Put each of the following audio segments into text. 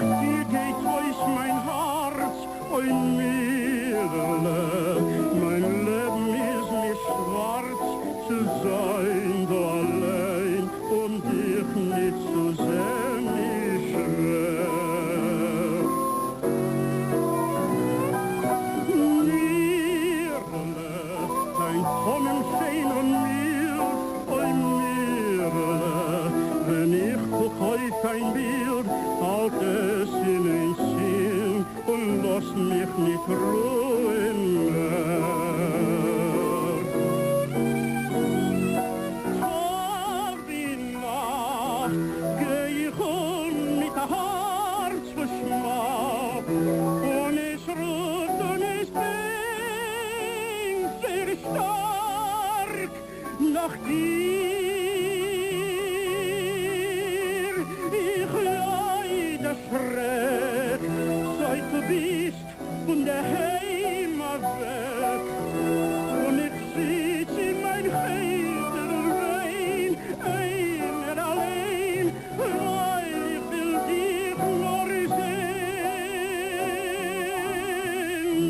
dir geht durch mein Herz, oi Mirle. Mein Leben ist mir schwarz, zu sein da allein und dich nicht zu sehen, ich schwör. Mirle, dein Kommen schein und mild, oi Mirle. Wenn ich guck auf dein Bild, halt es in ein Sinn und lass mich nicht ruhen mehr. Tag wie Nacht geh ich mit der Herz verschmacht und ich ruht und ich denk sehr stark nach dir. Seit du bist von der Heimat weg und ich sitz in mein Häuser rein, einer allein, weil ich will dich nur sehen.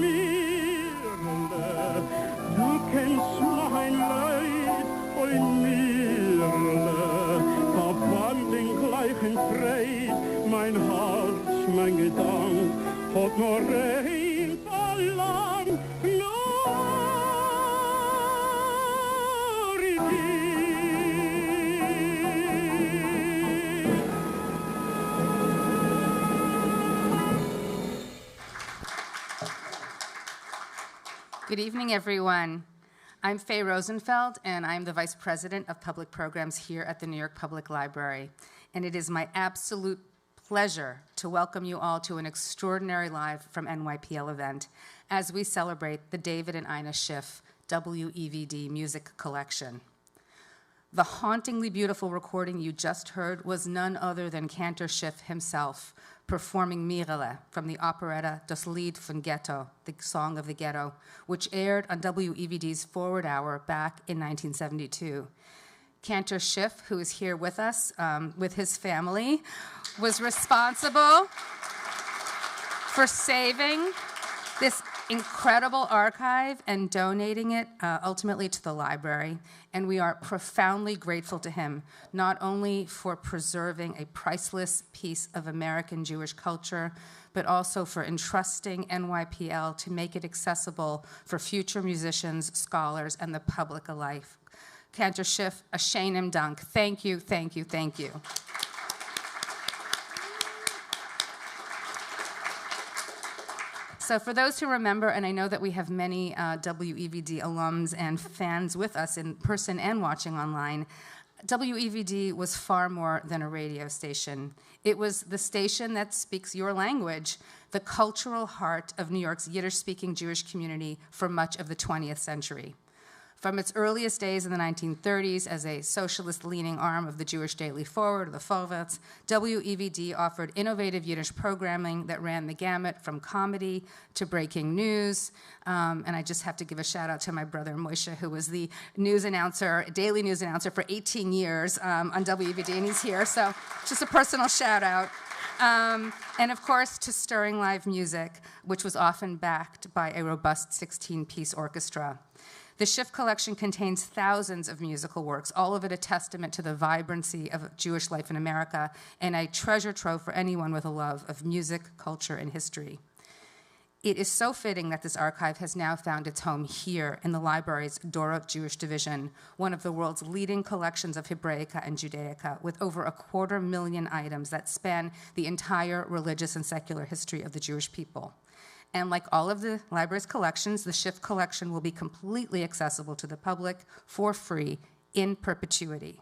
Mirle, du kennst mein Leid, oi Mirle, verband den gleichen Freit, mein Hals, mein Gedank, hat nur rein verlangt, nur dich. Good evening, everyone. I'm Faye Rosenfeld, and I'm the Vice President of Public Programs here at the New York Public Library. And it is my absolute pleasure to welcome you all to an extraordinary live from NYPL event as we celebrate the David and Ina Shiff WEVD music collection. The hauntingly beautiful recording you just heard was none other than Cantor Shiff himself performing Mirele from the operetta Das Lied von Ghetto, the Song of the Ghetto, which aired on WEVD's Forward Hour back in 1972. Cantor Shiff, who is here with us with his family, was responsible for saving this incredible archive and donating it ultimately to the library. And we are profoundly grateful to him, not only for preserving a priceless piece of American Jewish culture, but also for entrusting NYPL to make it accessible for future musicians, scholars, and the public alike. Cantor Shiff, a sheinem Dank. Thank you, thank you, thank you. So for those who remember, and I know that we have many WEVD alums and fans with us in person and watching online, WEVD was far more than a radio station. It was the station that speaks your language, the cultural heart of New York's Yiddish-speaking Jewish community for much of the 20th century. From its earliest days in the 1930s as a socialist-leaning arm of the Jewish Daily Forward, or the Vorwärts, WEVD offered innovative Yiddish programming that ran the gamut from comedy to breaking news. And I just have to give a shout out to my brother Moshe, who was the news announcer, daily news announcer for 18 years on WEVD, and he's here. So just a personal shout out. And of course, to stirring live music, which was often backed by a robust 16-piece orchestra. The Shiff collection contains thousands of musical works, all of it a testament to the vibrancy of Jewish life in America, and a treasure trove for anyone with a love of music, culture, and history. It is so fitting that this archive has now found its home here in the library's Dorot Jewish Division, one of the world's leading collections of Hebraica and Judaica, with over 250,000 items that span the entire religious and secular history of the Jewish people. And like all of the library's collections, the Shiff collection will be completely accessible to the public for free in perpetuity.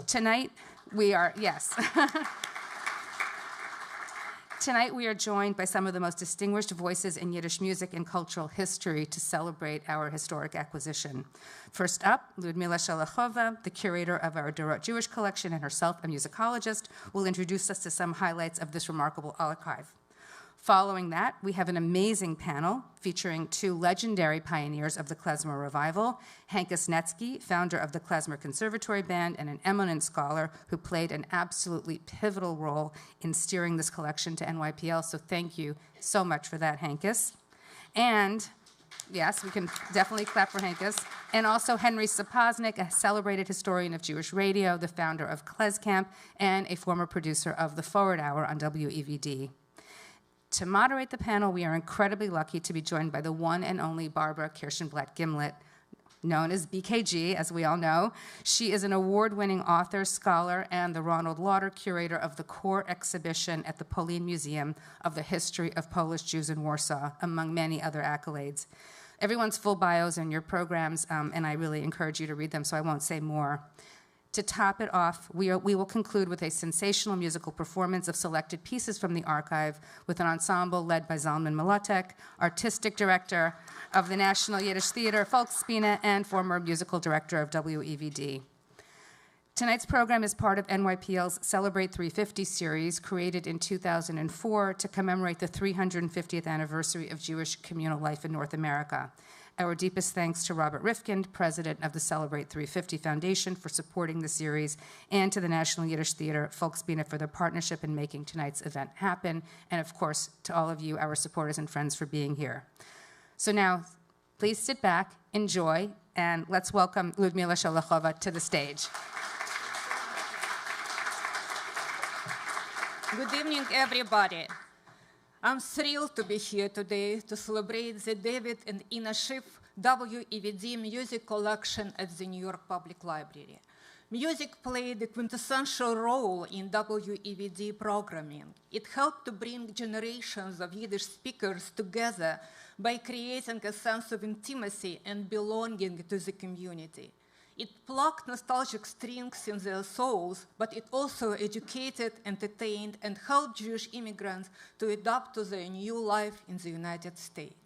Tonight, we are, yes. Tonight, we are joined by some of the most distinguished voices in Yiddish music and cultural history to celebrate our historic acquisition. First up, Ludmila Shalachova, the curator of our Dorot Jewish collection and herself a musicologist, will introduce us to some highlights of this remarkable archive. Following that, we have an amazing panel featuring two legendary pioneers of the klezmer revival, Hankus Netsky, founder of the Klezmer Conservatory Band and an eminent scholar who played an absolutely pivotal role in steering this collection to NYPL, so thank you so much for that, Hankus. And yes, we can definitely clap for Hankus. And also Henry Sapoznik, a celebrated historian of Jewish radio, the founder of KlezCamp, and a former producer of the Forward Hour on WEVD. To moderate the panel, we are incredibly lucky to be joined by the one and only Barbara Kirshenblatt-Gimblett, known as BKG, as we all know. She is an award-winning author, scholar, and the Ronald Lauder Curator of the core exhibition at the Polin Museum of the History of Polish Jews in Warsaw, among many other accolades. Everyone's full bios are in your programs, and I really encourage you to read them, so I won't say more. To top it off, we will conclude with a sensational musical performance of selected pieces from the archive with an ensemble led by Zalmen Mlotek, artistic director of the National Yiddish Theater, Volksbühne, and former musical director of WEVD. Tonight's program is part of NYPL's Celebrate 350 series, created in 2004 to commemorate the 350th anniversary of Jewish communal life in North America. Our deepest thanks to Robert Rifkind, president of the Celebrate 350 Foundation, for supporting the series, and to the National Yiddish Theater, Volksbühne, for their partnership in making tonight's event happen, and of course, to all of you, our supporters and friends, for being here. So now, please sit back, enjoy, and let's welcome Ludmila Sholachova to the stage. Good evening, everybody. I'm thrilled to be here today to celebrate the David and Ina Shiff WEVD music collection at the New York Public Library. Music played a quintessential role in WEVD programming. It helped to bring generations of Yiddish speakers together by creating a sense of intimacy and belonging to the community. It plucked nostalgic strings in their souls, but it also educated, entertained, and helped Jewish immigrants to adapt to their new life in the United States.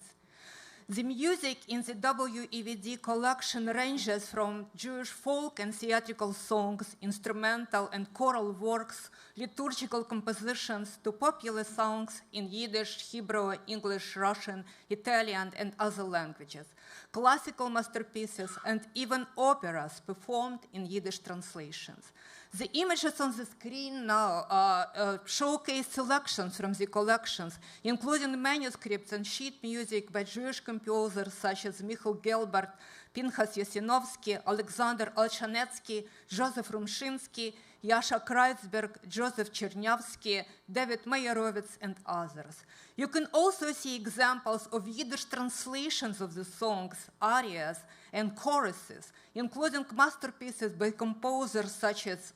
The music in the WEVD collection ranges from Jewish folk and theatrical songs, instrumental and choral works, liturgical compositions, to popular songs in Yiddish, Hebrew, English, Russian, Italian, and other languages, classical masterpieces, and even operas performed in Yiddish translations. The images on the screen now showcase selections from the collections, including manuscripts and sheet music by Jewish composers such as Michael Gelbart, Pinchas Yasinovsky, Alexander Olshanetsky, Joseph Rumshinsky, Yasha Kreuzberg, Joseph Chernyavsky, David Meyerowitz, and others. You can also see examples of Yiddish translations of the songs, arias, and choruses, including masterpieces by composers such as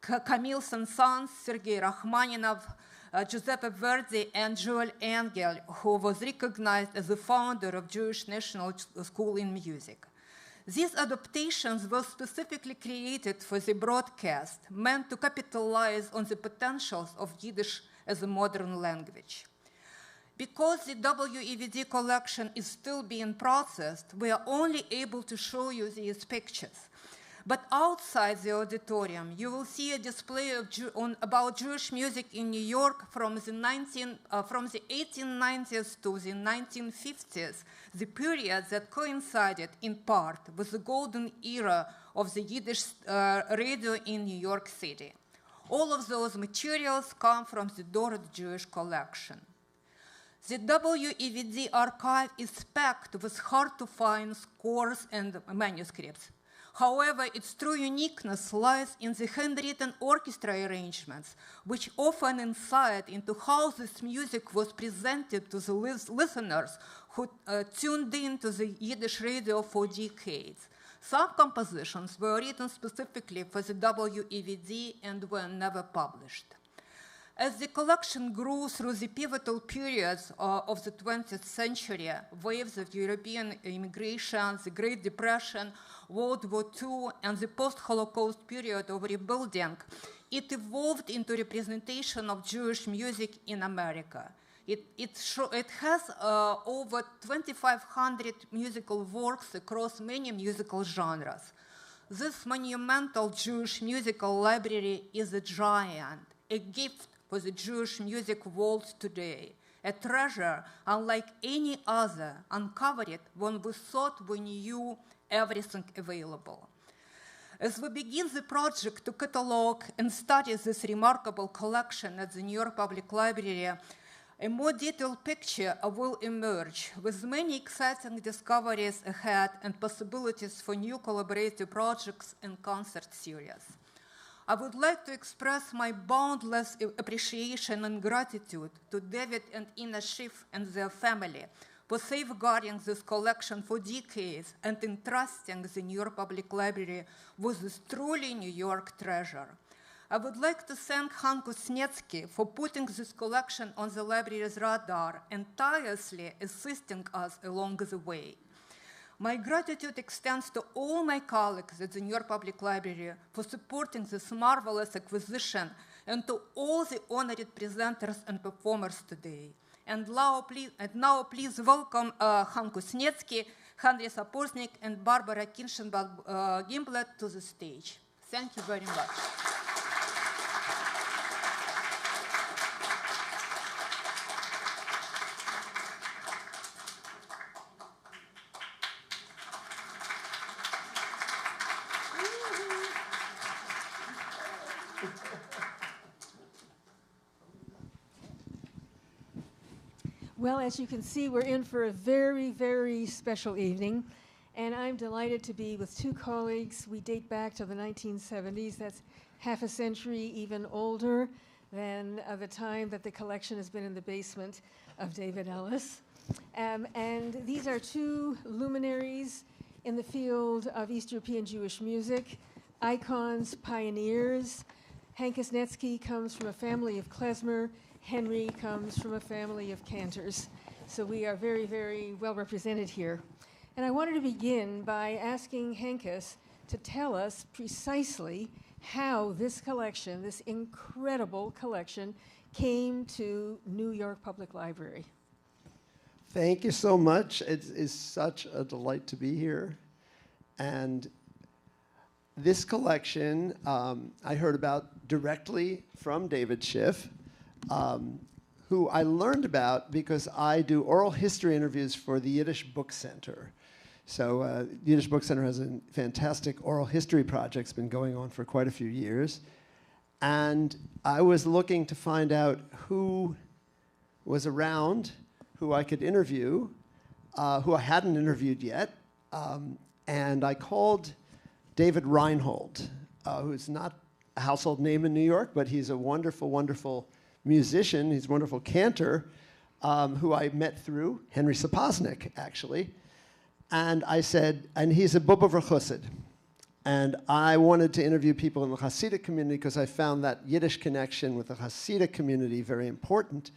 Camille Saint-Saëns, Sergei Rachmaninov, Giuseppe Verdi, and Joel Engel, who was recognized as the founder of Jewish National School in Music. These adaptations were specifically created for the broadcast, meant to capitalize on the potentials of Yiddish as a modern language. Because the WEVD collection is still being processed, we are only able to show you these pictures. But outside the auditorium, you will see a display of about Jewish music in New York from the 1890s to the 1950s, the period that coincided in part with the golden era of the Yiddish radio in New York City. All of those materials come from the Dorot Jewish collection. The WEVD archive is packed with hard-to-find scores and manuscripts. However, its true uniqueness lies in the handwritten orchestra arrangements, which offer an insight into how this music was presented to the listeners who tuned in to the Yiddish radio for decades. Some compositions were written specifically for the WEVD and were never published. As the collection grew through the pivotal periods of the 20th century, waves of European immigration, the Great Depression, World War II, and the post-Holocaust period of rebuilding, it evolved into representation of Jewish music in America. It has over 2,500 musical works across many musical genres. This monumental Jewish musical library is a giant, a gift for the Jewish music world today, a treasure unlike any other, uncovered when we thought we knew everything available. As we begin the project to catalog and study this remarkable collection at the New York Public Library, a more detailed picture will emerge with many exciting discoveries ahead and possibilities for new collaborative projects and concert series. I would like to express my boundless appreciation and gratitude to David and Ina Shiff and their family for safeguarding this collection for decades and entrusting the New York Public Library with this truly New York treasure. I would like to thank Hankus Netsky for putting this collection on the library's radar and tirelessly assisting us along the way. My gratitude extends to all my colleagues at the New York Public Library for supporting this marvelous acquisition and to all the honored presenters and performers today. And now please welcome Hankus Netsky, Henry Sapoznik, and Barbara Kirshenblatt-Gimblett to the stage. Thank you very much. Well, as you can see, we're in for a very, very special evening, and I'm delighted to be with two colleagues. We date back to the 1970s. That's half a century, even older than the time that the collection has been in the basement of David Ellis. And these are two luminaries in the field of East European Jewish music, icons, pioneers. Hankus Netsky comes from a family of klezmer. Henry comes from a family of cantors. So we are very, very well represented here. And I wanted to begin by asking Hankus to tell us precisely how this collection, this incredible collection, came to New York Public Library. Thank you so much. It is such a delight to be here. And this collection I heard about directly from David Shiff, who I learned about because I do oral history interviews for the Yiddish Book Center. So the Yiddish Book Center has a fantastic oral history project. It's been going on for quite a few years. And I was looking to find out who was around, who I could interview, who I hadn't interviewed yet. And I called David Reinhold, who's not a household name in New York, but he's a wonderful, wonderful musician. He's a wonderful cantor, who I met through Henry Sapoznik, actually. And I said, and he's a Bubover Chassid. And I wanted to interview people in the Hasidic community because I found that Yiddish connection with the Hasidic community very important.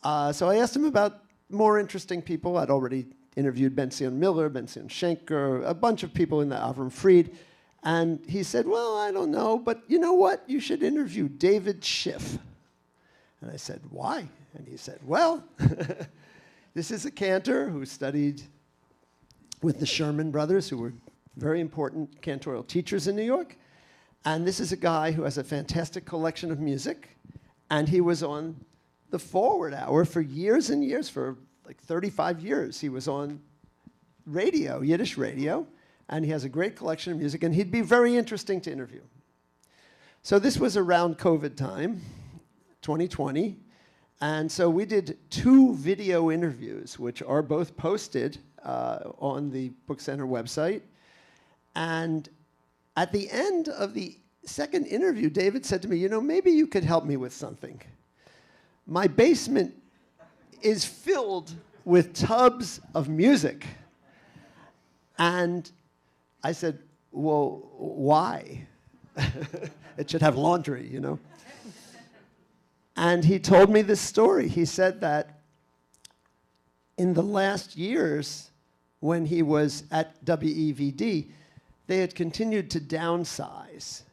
So I asked him about more interesting people. I'd already interviewed Ben-Zion Miller, Ben-Zion Schenker, a bunch of people in the Avram Fried. And he said, well, I don't know, but you know what? You should interview David Shiff. And I said, why? And he said, well, this is a cantor who studied with the Sherman brothers, who were very important cantorial teachers in New York. And this is a guy who has a fantastic collection of music. And he was on the Forward Hour for years and years, for like 35 years. He was on radio, Yiddish radio, and he has a great collection of music, and he'd be very interesting to interview. So this was around COVID time, 2020, and so we did 2 video interviews, which are both posted on the Book Center website. And at the end of the second interview, David said to me, you know, maybe you could help me with something. My basement is filled with tubs of music. And I said, well, why? It should have laundry, you know? And he told me this story. He said that in the last years, when he was at WEVD, they had continued to downsize.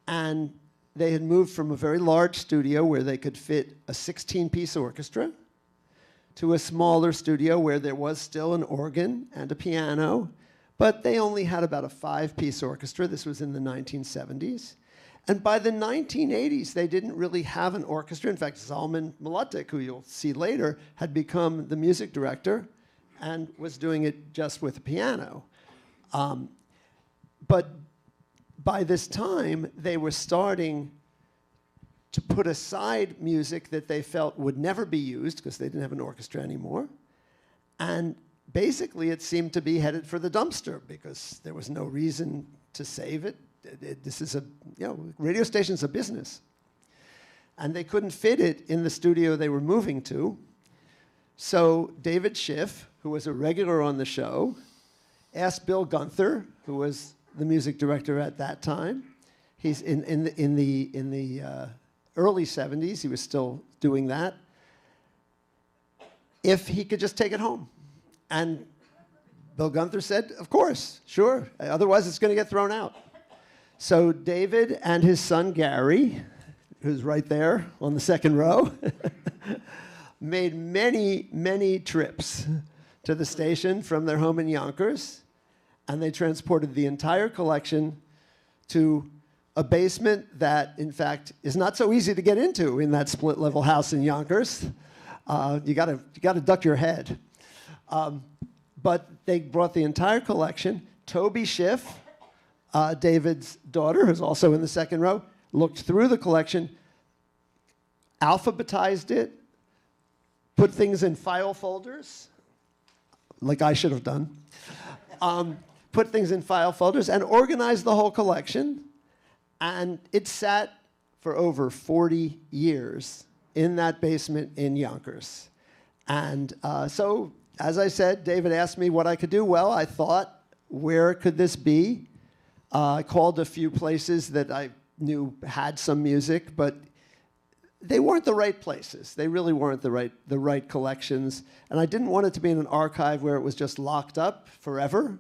And they had moved from a very large studio where they could fit a 16-piece orchestra to a smaller studio where there was still an organ and a piano, but they only had about a 5-piece orchestra. This was in the 1970s. And by the 1980s, they didn't really have an orchestra. In fact, Zalmen Mlotek, who you'll see later, had become the music director and was doing it just with the piano. But by this time, they were starting to put aside music that they felt would never be used because they didn't have an orchestra anymore. And basically, it seemed to be headed for the dumpster because there was no reason to save it. This is a, radio station's a business. And they couldn't fit it in the studio they were moving to. So David Shiff, who was a regular on the show, asked Bill Gunther, who was the music director at that time. He's in the early 70s, he was still doing that, if he could just take it home. And Bill Gunther said, of course, sure, otherwise it's going to get thrown out. So David and his son Gary, who's right there on the second row, made many, many trips to the station from their home in Yonkers, and they transported the entire collection to a basement that, in fact, is not so easy to get into in that split-level house in Yonkers. You gotta duck your head. But they brought the entire collection. Toby Shiff, David's daughter, who's also in the second row, looked through the collection, alphabetized it, put things in file folders, like I should have done, put things in file folders, and organized the whole collection. And it sat for over 40 years in that basement in Yonkers. And so, as I said, David asked me what I could do. Well, I thought, where could this be? I called a few places that I knew had some music, but they weren't the right places. They really weren't the right collections. And I didn't want it to be in an archive where it was just locked up forever.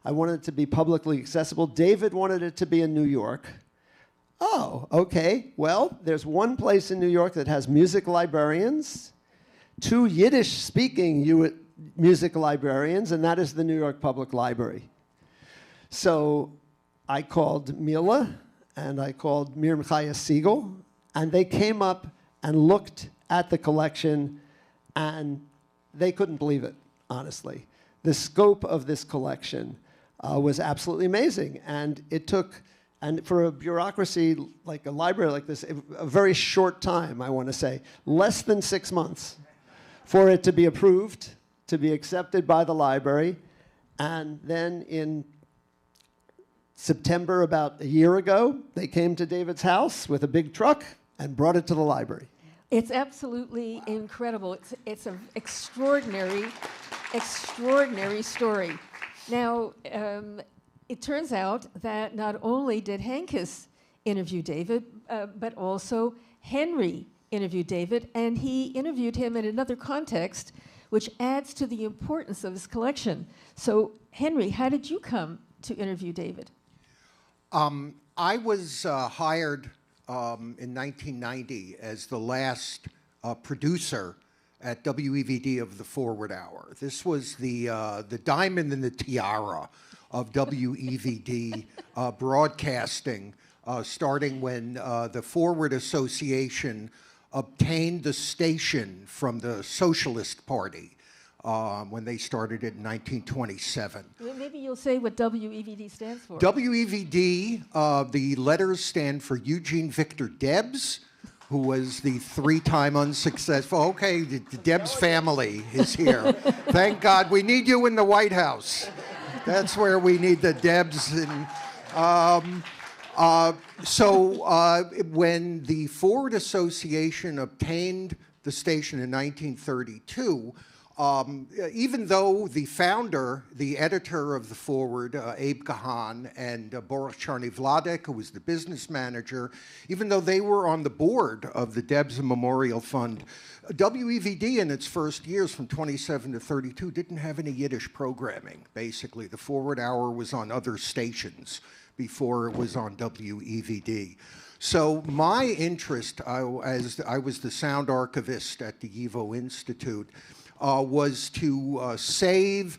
I wanted it to be publicly accessible. David wanted it to be in New York. Oh, okay. Well, there's one place in New York that has music librarians, 2 Yiddish-speaking music librarians, and that is the New York Public Library. So I called Mila, and I called Mir Mchaya Siegel, and they came up and looked at the collection, and they couldn't believe it, honestly. The scope of this collection was absolutely amazing, and it took, and for a bureaucracy like a library like this, a very short time, I want to say, less than 6 months, for it to be approved, to be accepted by the library, and then in September, about a year ago, they came to David's house with a big truck and brought it to the library. It's absolutely incredible. It's an extraordinary, extraordinary story. Now, it turns out that not only did Hankus interview David, but also Henry interviewed David, and he interviewed him in another context, which adds to the importance of his collection. So, Henry, how did you come to interview David? I was hired in 1990 as the last producer at WEVD of the Forward Hour. This was the diamond in the tiara of WEVD broadcasting, starting when the Forward Association obtained the station from the Socialist Party when they started it in 1927. Maybe you'll say what WEVD stands for. WEVD, the letters stand for Eugene Victor Debs, who was the 3-time unsuccessful. Okay, the Debs family is here. Thank God. We need you in the White House. That's where we need the Debs. So when the Forward Association obtained the station in 1932, even though the founder, the editor of the Forward, Abe Kahan, and Boris Charny-Vladek, who was the business manager, even though they were on the board of the Debs Memorial Fund, WEVD in its first years, from 27 to 32, didn't have any Yiddish programming, basically. The Forward Hour was on other stations before it was on WEVD. So my interest, as I was the sound archivist at the YIVO Institute, was to save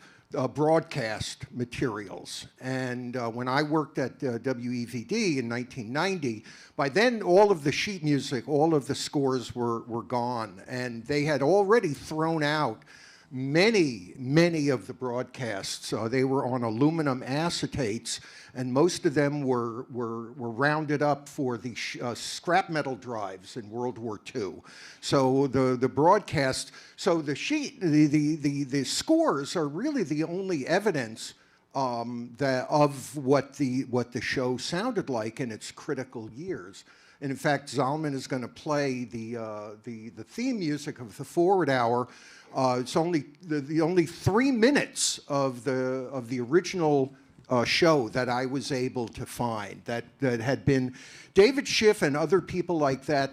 broadcast materials. And when I worked at WEVD in 1990, by then all of the sheet music, all of the scores were gone. And they had already thrown out many of the broadcasts. They were on aluminum acetates, and most of them were rounded up for the scrap metal drives in World War II. So the broadcast, so the sheet, the scores are really the only evidence of what the show sounded like in its critical years. And in fact, Zalmen is going to play the theme music of the forward hour. It's only the only 3 minutes of the original show that I was able to find that had been David Shiff and other people like that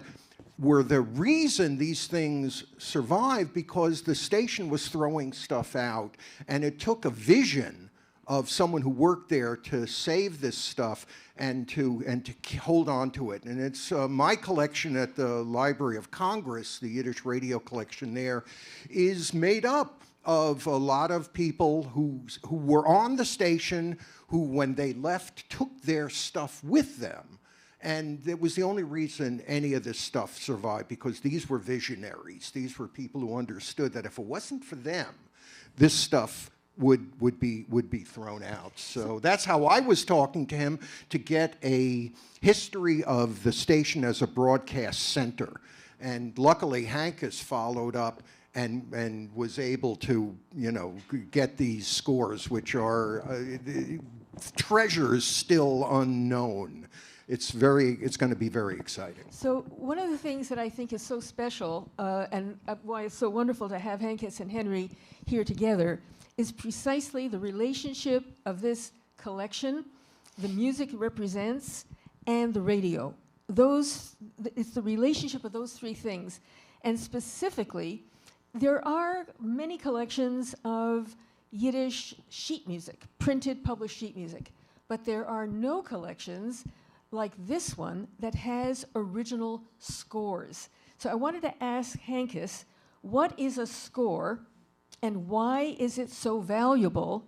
were the reason these things survived, because the station was throwing stuff out, and it took a vision of someone who worked there to save this stuff and to hold on to it. And it's my collection at the Library of Congress, the Yiddish radio collection there, is made up of a lot of people who were on the station, who when they left took their stuff with them. And it was the only reason any of this stuff survived, because these were visionaries. These were people who understood that if it wasn't for them, this stuff would be thrown out. So that's how I was talking to him, to get a history of the station as a broadcast center. And luckily, Hankus followed up and was able to, get these scores, which are treasures still unknown. It's going to be very exciting. So one of the things that I think is so special, and why it's so wonderful to have Hankus and Henry here together, is precisely the relationship of this collection, the music it represents, and the radio. It's the relationship of those three things. And specifically, there are many collections of Yiddish sheet music, printed, published sheet music, but there are no collections like this one that has original scores. So I wanted to ask Hankus, what is a score, and why is it so valuable,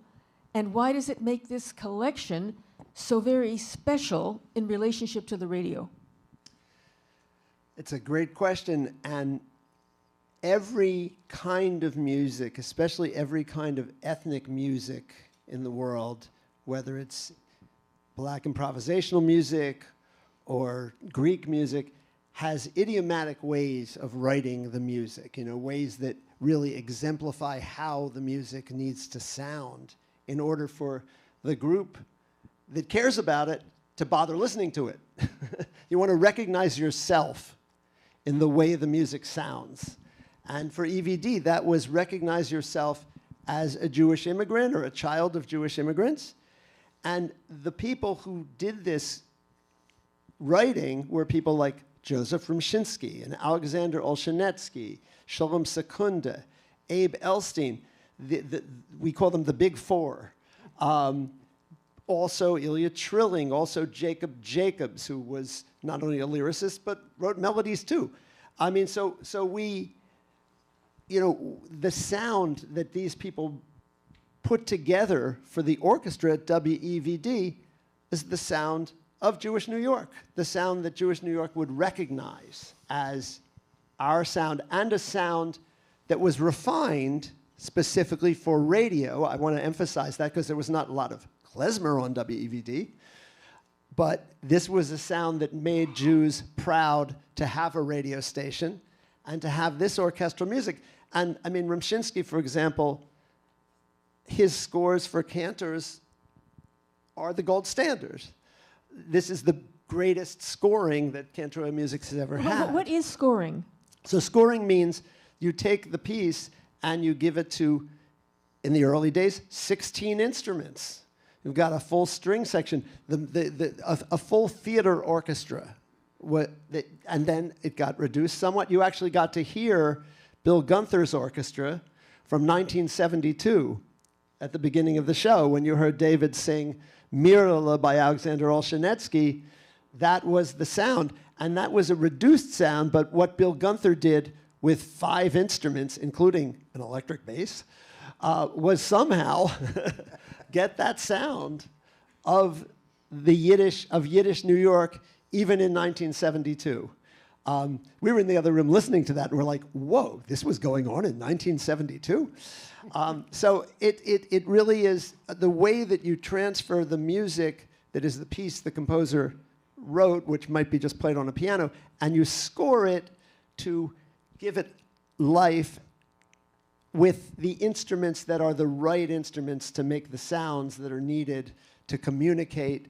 and why does it make this collection so very special in relationship to the radio? It's a great question, and every kind of music, especially every kind of ethnic music in the world, whether it's Black improvisational music or Greek music, has idiomatic ways of writing the music, ways that really exemplify how the music needs to sound in order for the group that cares about it to bother listening to it. You want to recognize yourself in the way the music sounds. And for EVD, that was recognize yourself as a Jewish immigrant or a child of Jewish immigrants. And the people who did this writing were people like Joseph Rumshinsky and Alexander Olshanetsky, Sholom Secunda, Abe Ellstein. We call them the Big Four. Also Ilya Trilling, also Jacob Jacobs, who was not only a lyricist, but wrote melodies too. I mean, so we, the sound that these people put together for the orchestra at WEVD is the sound of Jewish New York, the sound that Jewish New York would recognize as our sound, and a sound that was refined specifically for radio. I want to emphasize that because there was not a lot of klezmer on WEVD, but this was a sound that made Jews proud to have a radio station and to have this orchestral music. And I mean, Rumshinsky, for example, his scores for cantors are the gold standard. This is the greatest scoring that cantorial music has ever had. What is scoring? So scoring means you take the piece and you give it to, in the early days, 16 instruments. You've got a full string section, a full theater orchestra. And then it got reduced somewhat. You actually got to hear Bill Gunther's orchestra from 1972 at the beginning of the show when you heard David sing Mirala by Alexander Olshanetsky. That was the sound. And that was a reduced sound, but what Bill Gunther did with 5 instruments, including an electric bass, was somehow get that sound of Yiddish New York, even in 1972. We were in the other room listening to that, and we're like, whoa, this was going on in 1972? So it really is the way that you transfer the music that is the piece the composer wrote, which might be just played on a piano, and you score it to give it life with the instruments that are the right instruments to make the sounds that are needed to communicate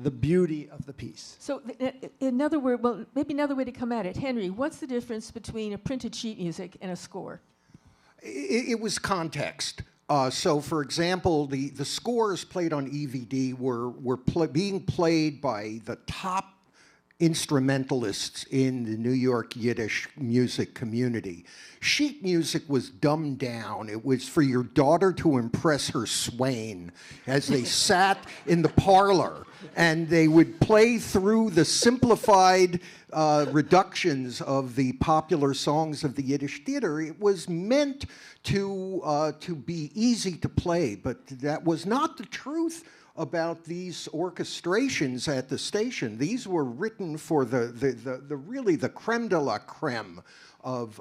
the beauty of the piece. So, in other words, well, maybe another way to come at it, Henry, what's the difference between a printed sheet music and a score? It was context. So, for example, the scores played on EVD were being played by the top instrumentalists in the New York Yiddish music community. Sheet music was dumbed down. It was for your daughter to impress her swain as they sat in the parlor, and they would play through the simplified reductions of the popular songs of the Yiddish theater. It was meant to be easy to play, but that was not the truth about these orchestrations at the station. These were written for really the creme de la creme of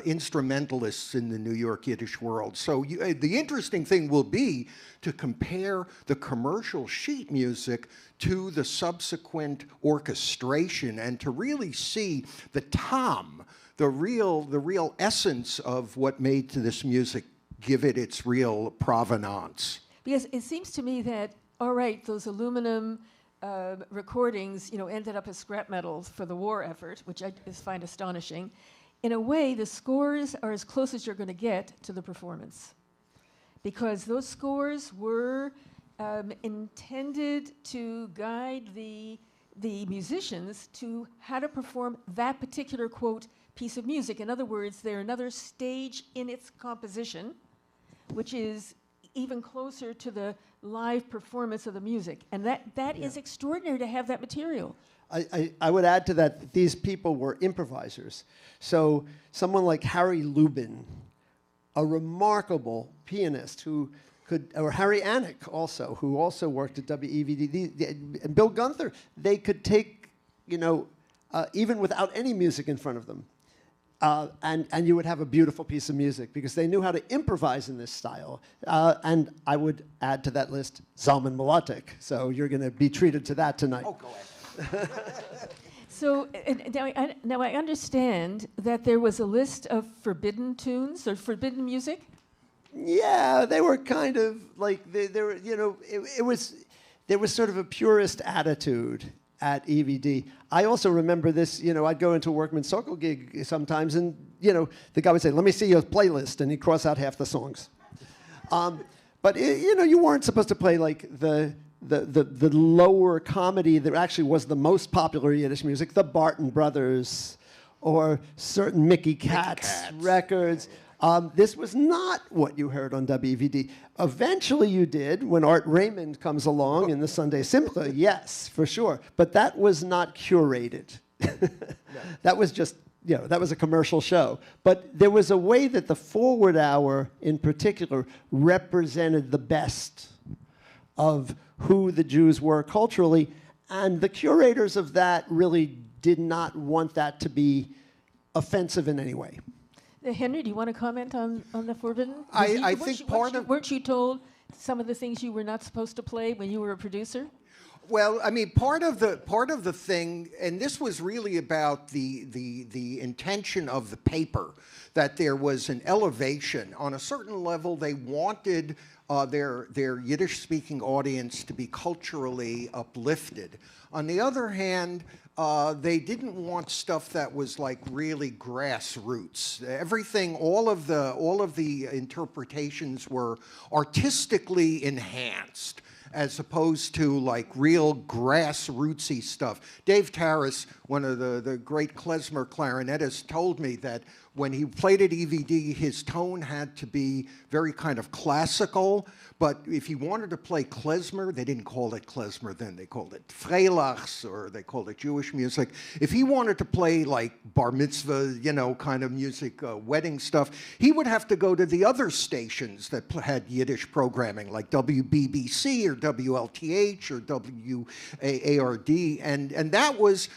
instrumentalists in the New York Yiddish world. So the interesting thing will be to compare the commercial sheet music to the subsequent orchestration and to really see the tom, the real essence of what made to this music, give it its real provenance. Because it seems to me that, all right, those aluminum recordings, ended up as scrap metal for the war effort, which I just find astonishing. In a way, the scores are as close as you're going to get to the performance, because those scores were intended to guide the musicians to how to perform that particular, quote, piece of music. In other words, they're another stage in its composition, which is even closer to the live performance of the music. And that is extraordinary to have that material. I would add to that these people were improvisers. So someone like Harry Lubin, a remarkable pianist or Harry Anik also, who also worked at WEVD, and Bill Gunther, they could take, even without any music in front of them, and you would have a beautiful piece of music because they knew how to improvise in this style. And I would add to that list Zalmen Mlotek. So you're going to be treated to that tonight. Oh, go ahead. So now I understand that there was a list of forbidden tunes or forbidden music. Yeah, they were kind of like they were. There was sort of a purist attitude at EVD. I also remember this, I'd go into a workman's circle gig sometimes, and, the guy would say, let me see your playlist, and he'd cross out half the songs. But, you weren't supposed to play, like, the lower comedy that actually was the most popular Yiddish music, the Barton Brothers, or certain Mickey Katz records. This was not what you heard on WEVD. Eventually you did when Art Raymond comes along in the Sunday Simcha, yes, for sure. But that was not curated. That was just, that was a commercial show. But there was a way that the forward hour in particular represented the best of who the Jews were culturally. And the curators of that really did not want that to be offensive in any way. Henry, do you want to comment on the forbidden? I think weren't you told some of the things you were not supposed to play when you were a producer? Well, I mean, part of the thing, and this was really about the intention of the paper, that there was an elevation. On a certain level, they wanted their Yiddish-speaking audience to be culturally uplifted. On the other hand, they didn't want stuff that was like really grassroots. Everything, all of the interpretations were artistically enhanced, as opposed to like real grassrootsy stuff. Dave Tarras, one of the great klezmer clarinetists, told me that when he played at EVD, his tone had to be very kind of classical, but if he wanted to play klezmer, they didn't call it klezmer then, they called it freilachs, or they called it Jewish music. If he wanted to play like bar mitzvah, you know, kind of music, wedding stuff, he would have to go to the other stations that had Yiddish programming, like WBBC or WLTH or WARD, and that was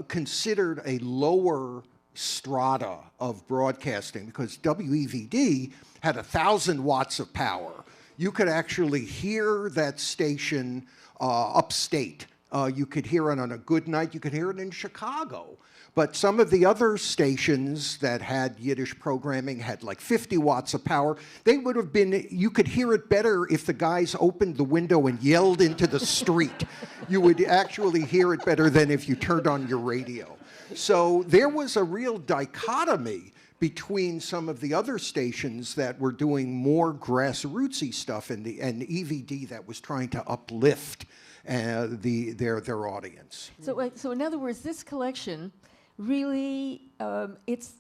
considered a lower strata of broadcasting, because WEVD had 1,000 watts of power. You could actually hear that station upstate. You could hear it on a good night. You could hear it in Chicago. But some of the other stations that had Yiddish programming had like 50 watts of power. They would have been, you could hear it better if the guys opened the window and yelled into the street. You would actually hear it better than if you turned on your radio. So there was a real dichotomy between some of the other stations that were doing more grassrootsy stuff and EVD that was trying to uplift their audience. So in other words, this collection really,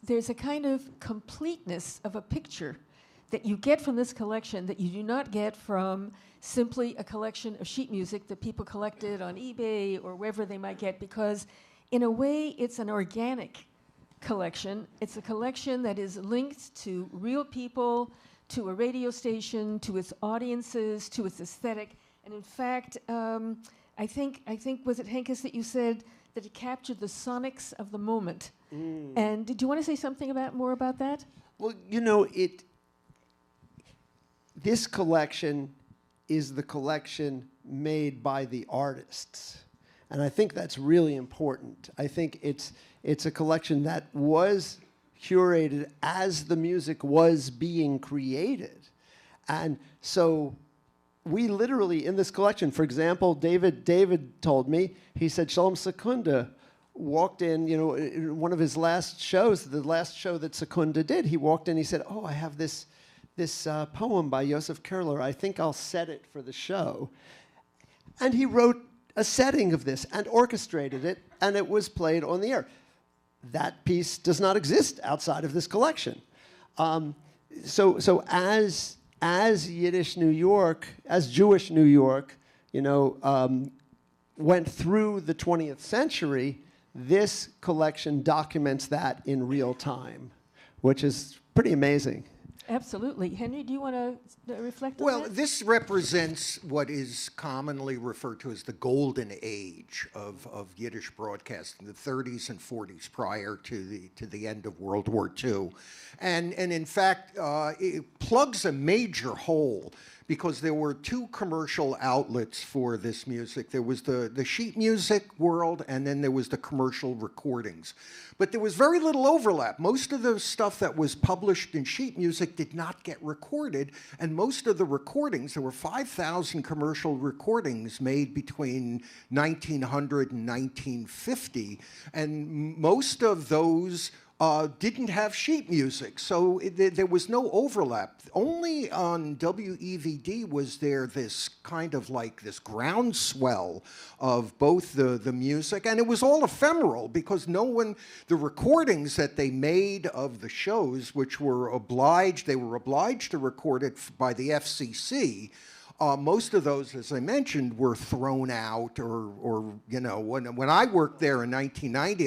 there's a kind of completeness of a picture that you get from this collection that you do not get from simply a collection of sheet music that people collected on eBay or wherever they might get, because in a way it's an organic collection. It's a collection that is linked to real people, to a radio station, to its audiences, to its aesthetic. And in fact, I think was it Hankus that you said that it captured the sonics of the moment? And did you want to say something more about that? Well, you know, this collection is the collection made by the artists. And I think that's really important. I think it's a collection that was curated as the music was being created. And so we literally, in this collection, for example, David told me, he said Sholom Secunda walked in, you know, in one of his last shows, the last show that Secunda did, he walked in, he said, oh, I have this poem by Joseph Kerler, I think I'll set it for the show. And he wrote a setting of this and orchestrated it, and it was played on the air. That piece does not exist outside of this collection. So as Yiddish New York, as Jewish New York, you know, went through the 20th century, this collection documents that in real time, which is pretty amazing. Absolutely. Henry, do you want to reflect on that? Well, this represents what is commonly referred to as the golden age of Yiddish broadcasting, the 30s and 40s prior to the end of World War II. And in fact, it plugs a major hole, because there were two commercial outlets for this music. There was the sheet music world, and then there was the commercial recordings. But there was very little overlap. Most of the stuff that was published in sheet music did not get recorded, and most of the recordings, there were 5,000 commercial recordings made between 1900 and 1950, and most of those didn't have sheet music, so there was no overlap. Only on WEVD was there this kind of like this groundswell of both the music, and it was all ephemeral, because the recordings that they made of the shows, which they were obliged to record it by the FCC, most of those, as I mentioned, were thrown out, or you know, when I worked there in 1990,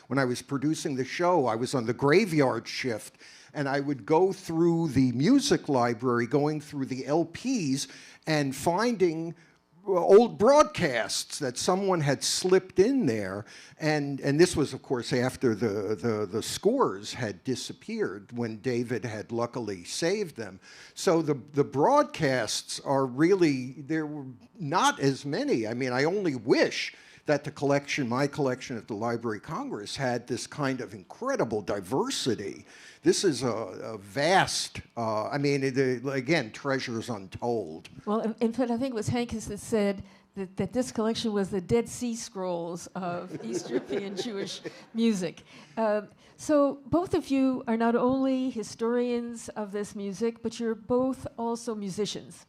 when I was producing the show, I was on the graveyard shift, and I would go through the music library, going through the LPs, and finding old broadcasts that someone had slipped in there, and this was, of course, after the scores had disappeared, when David had luckily saved them. So the broadcasts are really, there were not as many. I mean, I only wish that my collection at the Library of Congress had this kind of incredible diversity. This is a vast, I mean, again, treasures untold. Well, in fact, I think it was Hankus that said that this collection was the Dead Sea Scrolls of East European Jewish music. So both of you are not only historians of this music, but you're both also musicians.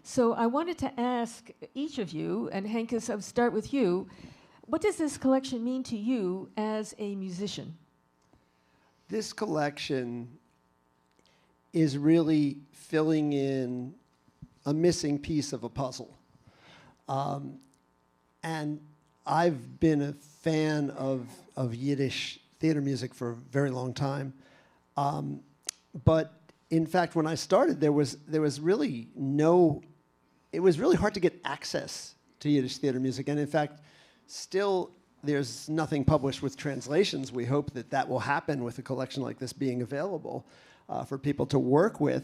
So I wanted to ask each of you, and Hankus, I'll start with you, what does this collection mean to you as a musician? this collection is really filling in a missing piece of a puzzle. And I've been a fan of Yiddish theater music for a very long time. But in fact, when I started, there was really no, it was really hard to get access to Yiddish theater music. And in fact, still, there's nothing published with translations. We hope that that will happen with a collection like this being available for people to work with.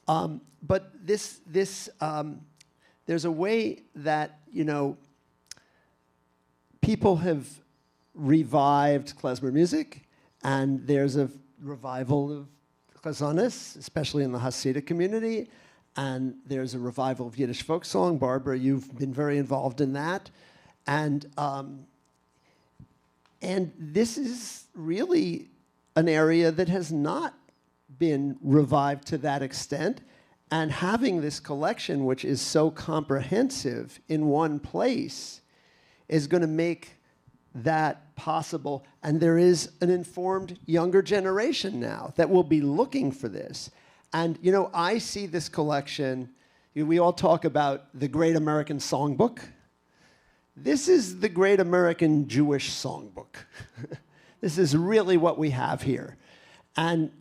But there's a way that, you know, people have revived klezmer music, and there's a revival of klezonis, especially in the Hasidic community, and there's a revival of Yiddish folk song. Barbara, you've been very involved in that. And this is really an area that has not been revived to that extent. And having this collection, which is so comprehensive in one place, is going to make that possible. And there is an informed younger generation now that will be looking for this. And, you know, I see this collection, we all talk about the Great American Songbook. This is the Great American Jewish Songbook. This is really what we have here. And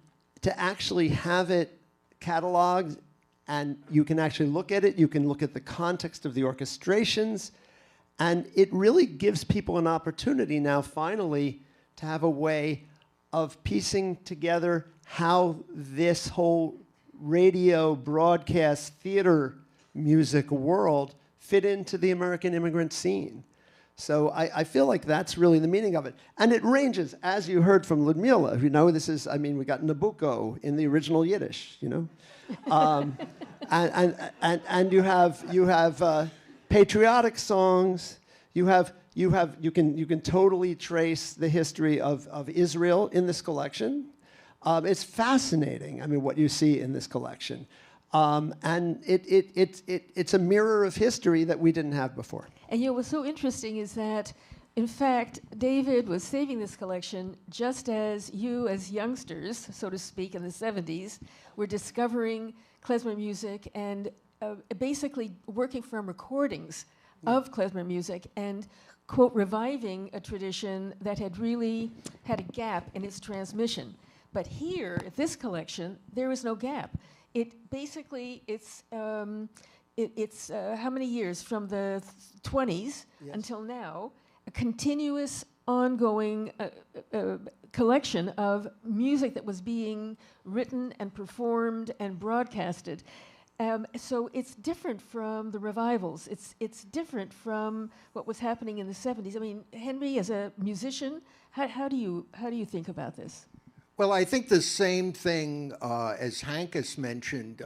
to actually have it cataloged, and you can actually look at it, you can look at the context of the orchestrations, and it really gives people an opportunity now, finally, to have a way of piecing together how this whole radio, broadcast, theater music world fit into the American immigrant scene. So I feel like that's really the meaning of it. And it ranges, as you heard from Ludmila. You know, this is, I mean, we got Nabucco in the original Yiddish, you know? And you have patriotic songs. You can totally trace the history of Israel in this collection. It's fascinating, I mean, what you see in this collection. And it's a mirror of history that we didn't have before. And you know, what's so interesting is that, in fact, David was saving this collection just as you, as youngsters, so to speak, in the 70s, were discovering klezmer music and basically working from recordings of klezmer music and, quote, reviving a tradition that had really had a gap in its transmission. But here, at this collection, there is no gap. It basically, it's how many years? From the 20s until now, a continuous, ongoing collection of music that was being written and performed and broadcasted. So it's different from the revivals. It's different from what was happening in the 70s. I mean, Henry, as a musician, how do you think about this? Well, I think the same thing as Hankus mentioned.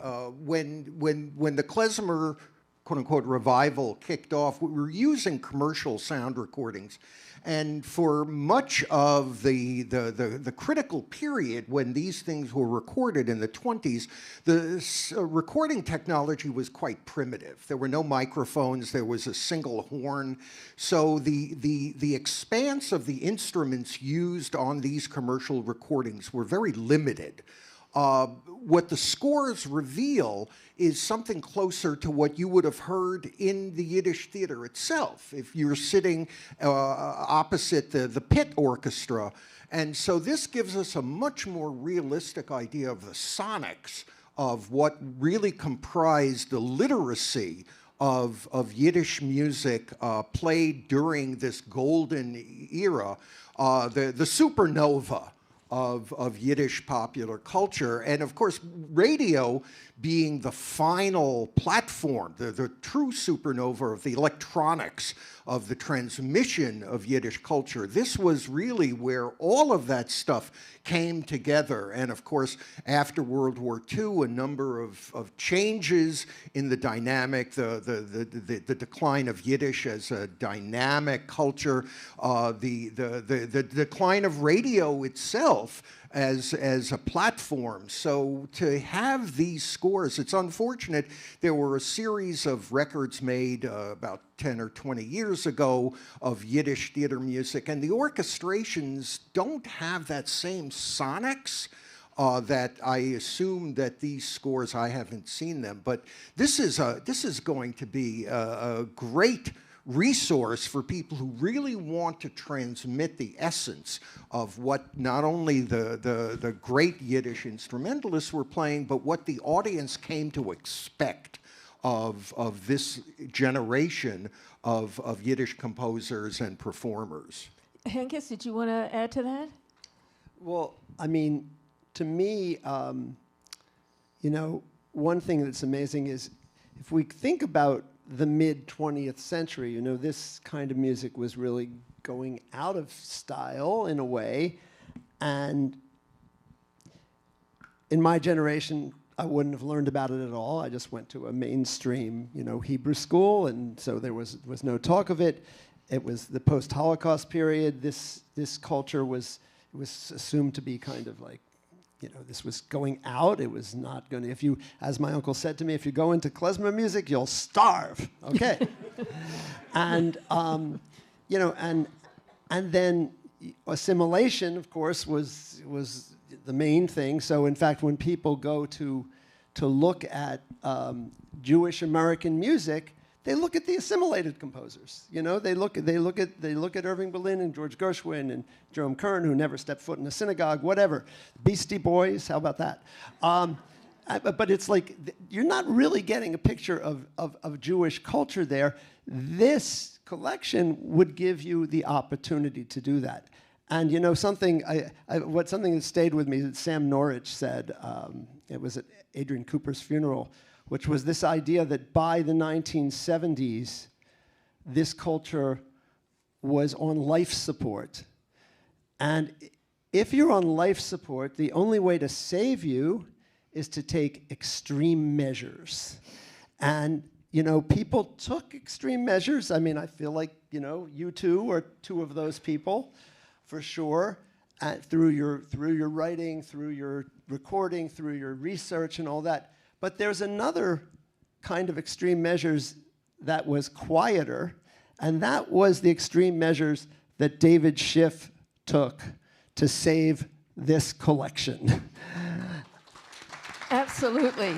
When the klezmer, quote-unquote, revival kicked off, we were using commercial sound recordings. And for much of the critical period when these things were recorded in the 20s, the recording technology was quite primitive. There were no microphones. There was a single horn. So the expanse of the instruments used on these commercial recordings were very limited. What the scores reveal is something closer to what you would have heard in the Yiddish theater itself, if you're sitting opposite the pit orchestra. And so this gives us a much more realistic idea of the sonics of what really comprised the literacy of Yiddish music played during this golden era, the supernova of Yiddish popular culture. And of course, radio being the final platform, the true supernova of the electronics of the transmission of Yiddish culture. This was really where all of that stuff came together. And of course, after World War II, a number of changes in the dynamic, the decline of Yiddish as a dynamic culture, the decline of radio itself, itself as a platform. So to have these scores, it's unfortunate. There were a series of records made about 10 or 20 years ago of Yiddish theater music, and the orchestrations don't have that same sonics that I assume that these scores, I haven't seen them, but this is going to be a great resource for people who really want to transmit the essence of what not only the great Yiddish instrumentalists were playing, but what the audience came to expect of this generation of Yiddish composers and performers. Hankus, did you want to add to that? Well, I mean, to me, you know, one thing that's amazing is if we think about the mid-20th century, you know, this kind of music was really going out of style in a way. And in my generation, I wouldn't have learned about it at all. I just went to a mainstream, you know, Hebrew school, and so there was no talk of it. It was the post-Holocaust period. This culture was assumed to be kind of like, you know, this was going out. It was not going to, if you, as my uncle said to me, if you go into klezmer music, you'll starve. Okay. And, you know, and then assimilation, of course, was the main thing. So, in fact, when people go to look at Jewish American music, they look at the assimilated composers. You know, they look at Irving Berlin and George Gershwin and Jerome Kern, who never stepped foot in a synagogue, whatever. Beastie Boys, how about that? But it's like you're not really getting a picture of Jewish culture there. This collection would give you the opportunity to do that. And you know, something that stayed with me that Sam Norwich said. It was at Adrian Cooper's funeral, which was this idea that by the 1970s, this culture was on life support. And if you're on life support, the only way to save you is to take extreme measures. And, you know, people took extreme measures. I mean, I feel like, you know, you two are two of those people, for sure, through your writing, through your recording, through your research and all that. But there's another kind of extreme measures that was quieter, and that was the extreme measures that David Shiff took to save this collection. Absolutely.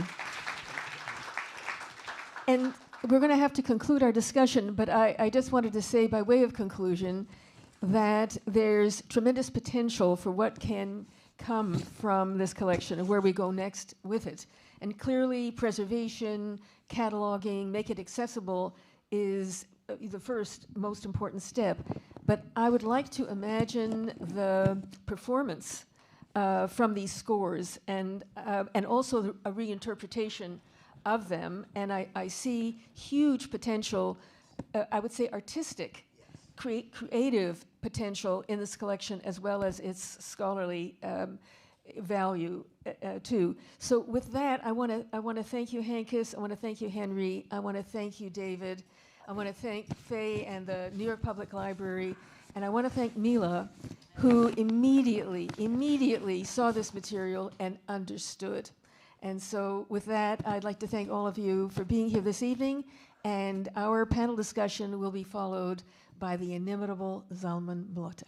And we're going to have to conclude our discussion, but I just wanted to say, by way of conclusion, that there's tremendous potential for what can come from this collection and where we go next with it. And clearly, preservation, cataloging, make it accessible is the first most important step. But I would like to imagine the performance from these scores and also a reinterpretation of them. And I see huge potential, I would say artistic, creative potential in this collection, as well as its scholarly value too. So with that, I want to thank you, Hankus. I want to thank you, Henry. I want to thank you, David. I want to thank Faye and the New York Public Library, and I want to thank Mila, who immediately saw this material and understood. And so with that, I'd like to thank all of you for being here this evening, and our panel discussion will be followed by the inimitable Zalmen Mlotek.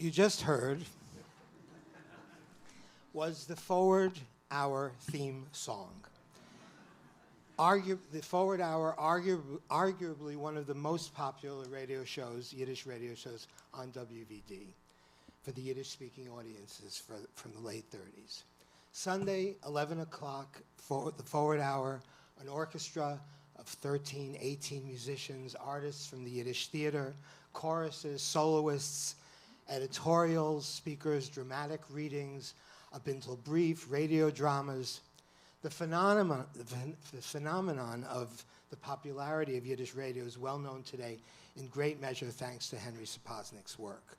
you just heard was the Forward Hour theme song. The Forward Hour, arguably one of the most popular radio shows, Yiddish radio shows on WVD for the Yiddish-speaking audiences from the late 30s. Sunday, 11 o'clock, the Forward Hour, an orchestra of 13, 18 musicians, artists from the Yiddish theater, choruses, soloists, editorials, speakers, dramatic readings, a bintel brief, radio dramas. The phenomenon of the popularity of Yiddish radio is well known today, in great measure thanks to Henry Sapoznik's work.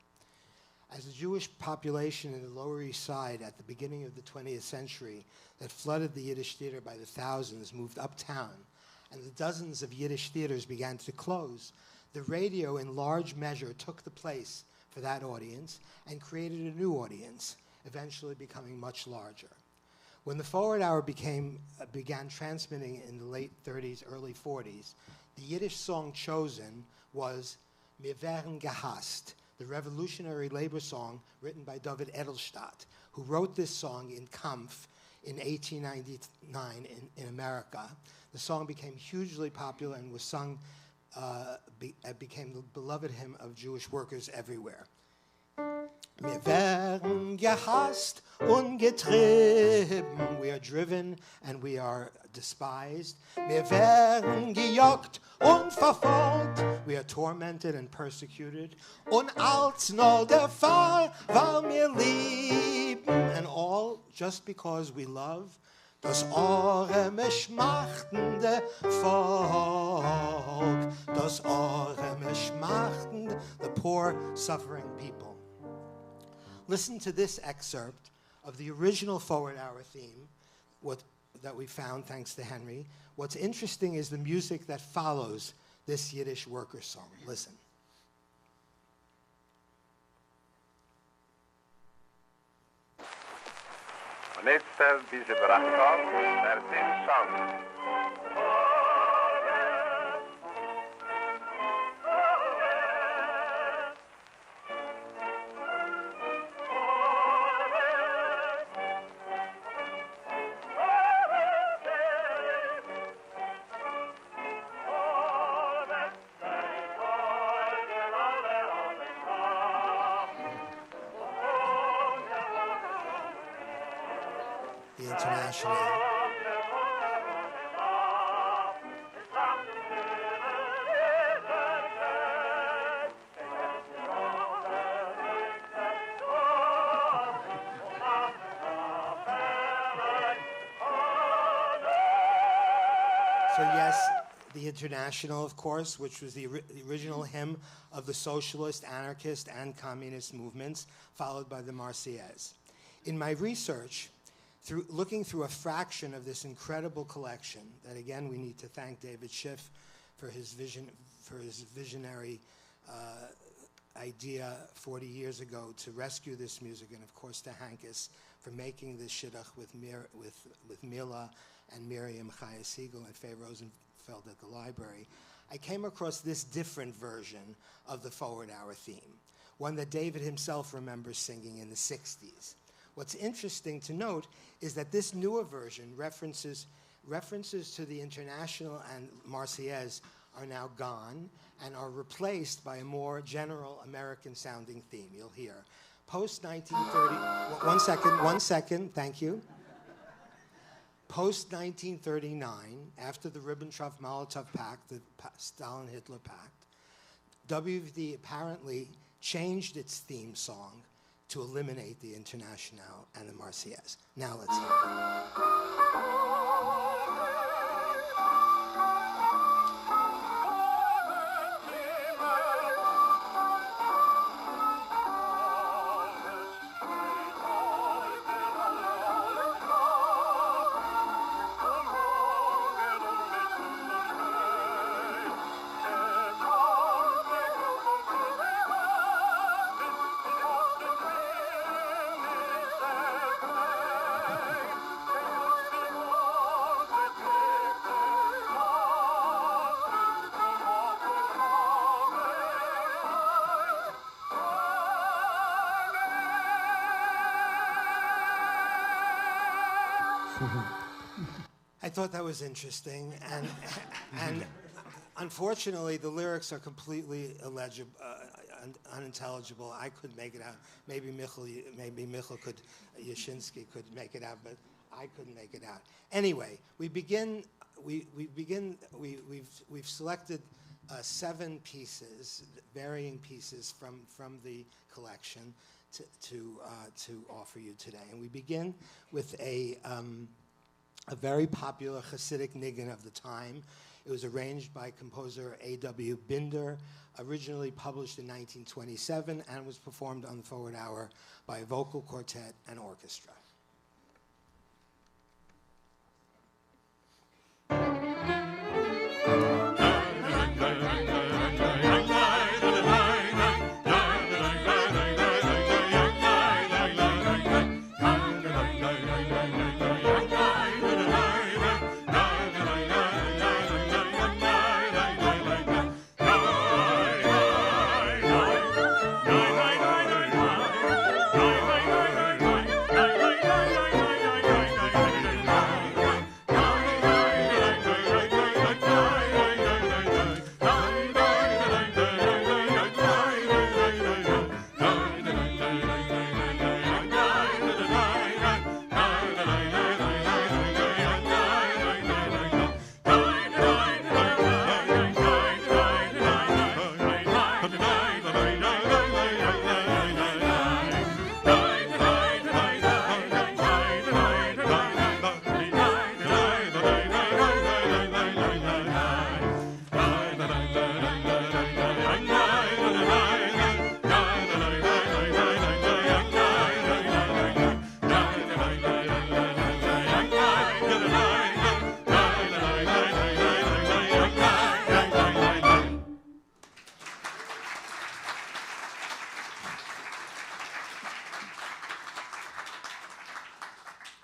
As the Jewish population in the Lower East Side at the beginning of the 20th century that flooded the Yiddish theater by the thousands moved uptown, and the dozens of Yiddish theaters began to close, the radio in large measure took the place for that audience and created a new audience, eventually becoming much larger. When the Forward Hour began transmitting in the late 30s, early 40s, the Yiddish song chosen was Wir werden gehasst, the revolutionary labor song written by David Edelstadt, who wrote this song in Kampf in 1899 in America. The song became hugely popular and was sung, became the beloved hymn of Jewish workers everywhere. Wir werden gehasst und getrieben. We are driven and we are despised. Wir werden gejagt und verfolgt. We are tormented and persecuted. Und als nur der Fall, weil wir lieben. And all just because we love das arme, schmachtende Volk. Das arme, schmachtende, the poor, suffering people. Listen to this excerpt of the original Forward Hour theme that we found thanks to Henry. What's interesting is the music that follows this Yiddish worker song. Listen. Und jetzt diese Brachkopf, der Theme-Song. International. So yes, the International, of course, which was the original hymn of the socialist, anarchist, and communist movements, followed by the Marseillaise. In my research, looking through a fraction of this incredible collection, that again we need to thank David Shiff for his visionary idea 40 years ago to rescue this music, and of course to Hankus for making this shidduch with Mila and Miriam Chaya Siegel and Faye Rosenfeld at the library. I came across this different version of the Forward Hour theme, one that David himself remembers singing in the 60s. What's interesting to note is that this newer version, references to the International and Marseillaise are now gone and are replaced by a more general American-sounding theme. You'll hear. Post-1930, one second, thank you. Post-1939, after the Ribbentrop-Molotov Pact, the Stalin-Hitler Pact, WVD apparently changed its theme song to eliminate the International and the Marseillaise. Now let's hear it. I thought that was interesting, and unfortunately, the lyrics are completely illegible, unintelligible. I couldn't make it out. Maybe Michal could, Yashinsky could make it out, but I couldn't make it out. Anyway, we've selected 7 pieces, varying pieces from the collection to offer you today, and we begin with a very popular Hasidic nigun of the time. It was arranged by composer A.W. Binder, originally published in 1927, and was performed on the Forward Hour by a vocal quartet and orchestra.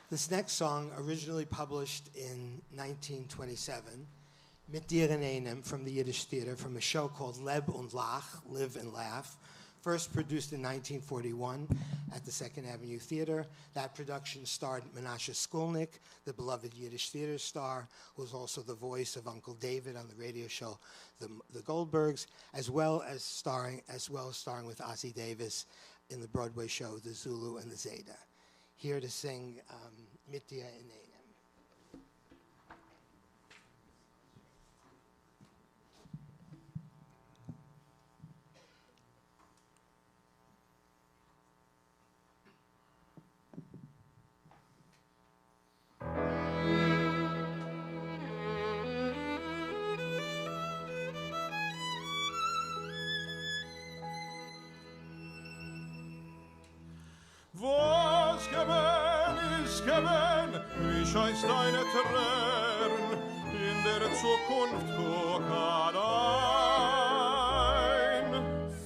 This next song, originally published in 1927, Mit dir in einem, from the Yiddish theater, from a show called Leb und Lach, Live and Laugh, first produced in 1941 at the Second Avenue Theater. That production starred Menashe Skolnick, the beloved Yiddish theater star, who was also the voice of Uncle David on the radio show The Goldbergs, as well as starring with Ossie Davis in the Broadway show The Zulu and the Zeta. Here to sing Mit dir in einem. Was gewinn ist gewinn, wie scheißt deine Tränen in der Zukunft guck allein.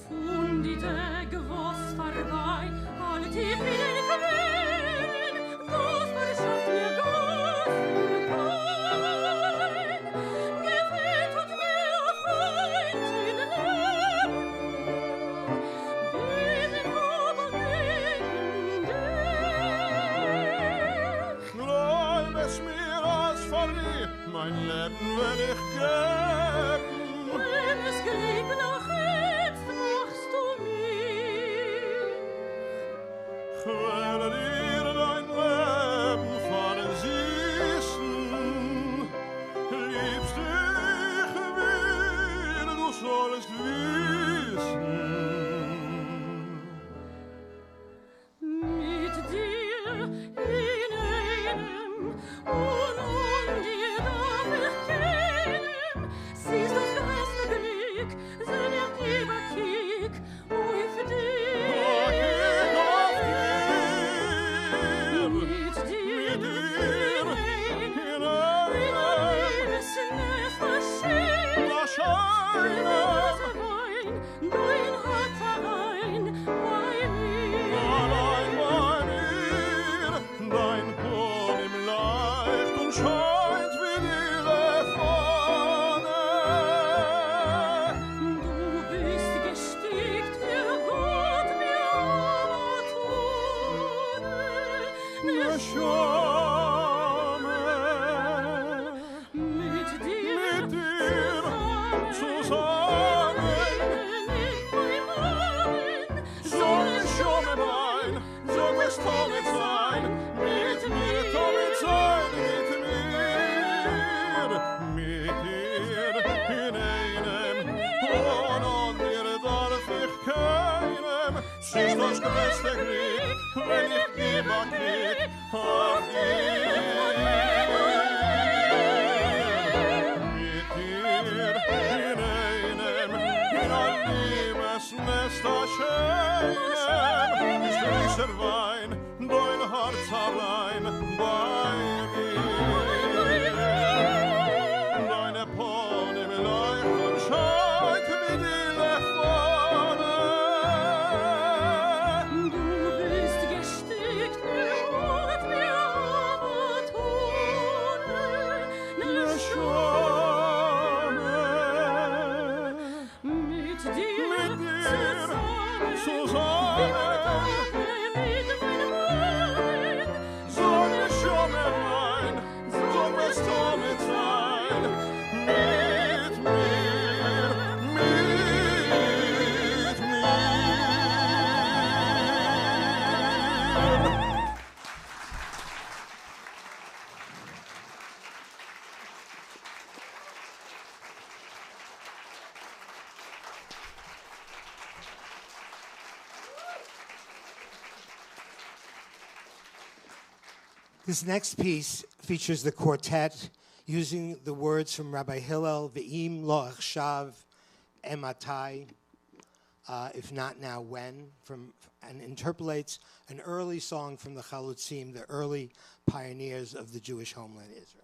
Von die Tage, was vorbei, alle tief in den Quellen, was verschafft mir Gott fein. Gefällt und mir Freund in Leben, bis in Ober Gleib es mir als verlieb, mein Leben will ich geben. wenn es geliebt noch jetzt machst du mir. Ich werde dir dein Leben versießen. Liebst dich wieder, du sollst wissen. Mit dir in einem und dir darf ich kennen. Siehst das beste Glück, sein lieber Kick, ui für dich. Mit dir in einem ist es verschehen. Das Wein, dein Herz allein bei mir. Allein bei mir, dein Korn im Leicht und scheint wie die Fahne. Du bist gestickt für Gott mir aber tun. Mir Schein This next piece features the quartet using the words from Rabbi Hillel, Ve'im lo achshav ematai, if not now, when, and interpolates an early song from the Chalutzim, the early pioneers of the Jewish homeland Israel.